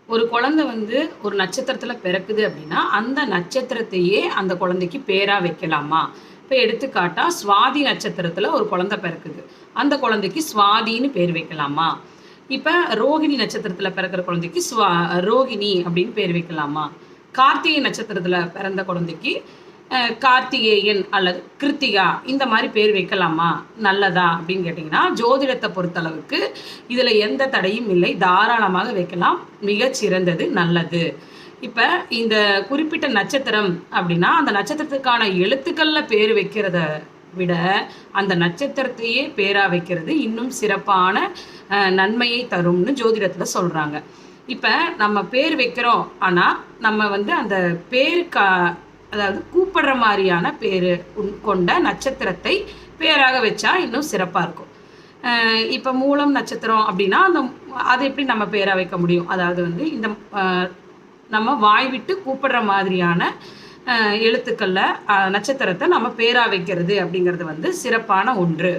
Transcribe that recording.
ஒரு குழந்தை வந்து ஒரு நட்சத்திரத்துல பிறக்குது அப்படின்னா, அந்த நட்சத்திரத்தையே அந்த குழந்தைக்கு பேரா வைக்கலாமா? இப்ப எடுத்துக்காட்டா, சுவாதி நட்சத்திரத்துல ஒரு குழந்தை பிறக்குது. அந்த குழந்தைக்கு சுவாதின்னு பேர் வைக்கலாமா? இப்ப ரோகிணி நட்சத்திரத்துல பிறக்கிற குழந்தைக்கு ரோகிணி அப்படின்னு பேர் வைக்கலாமா? கார்த்திகை நட்சத்திரத்துல பிறந்த குழந்தைக்கு கார்த்திகேயன் அல்லது கிருத்திகா இந்த மாதிரி பேர் வைக்கலாமா? நல்லதா அப்படின்னு கேட்டிங்கன்னா, ஜோதிடத்தை பொறுத்தளவுக்கு இதில் எந்த தடையும் இல்லை. தாராளமாக வைக்கலாம். மிகச் சிறந்தது, நல்லது. இப்போ இந்த குறிப்பிட்ட நட்சத்திரம் அப்படின்னா, அந்த நட்சத்திரத்துக்கான எழுத்துக்களில் பேர் வைக்கிறத விட அந்த நட்சத்திரத்தையே பேரா வைக்கிறது இன்னும் சிறப்பான நன்மையை தரும்னு ஜோதிடத்தில் சொல்கிறாங்க. இப்போ நம்ம பேர் வைக்கிறோம், ஆனால் நம்ம வந்து அந்த பேருக்கா அதாவது கூப்பிடுற மாதிரியான பேர் கொண்ட நட்சத்திரத்தை பேராக வச்சா இன்னும் சிறப்பாக இருக்கும். இப்போ மூலம் நட்சத்திரம் அப்படின்னா அதை எப்படி நம்ம பேராக வைக்க முடியும்? அதாவது வந்து இந்த நம்ம வாய் விட்டு கூப்பிடுற மாதிரியான எழுத்துக்களில் நட்சத்திரத்தை நம்ம பேராக வைக்கிறது அப்படிங்கிறது வந்து சிறப்பான ஒன்று.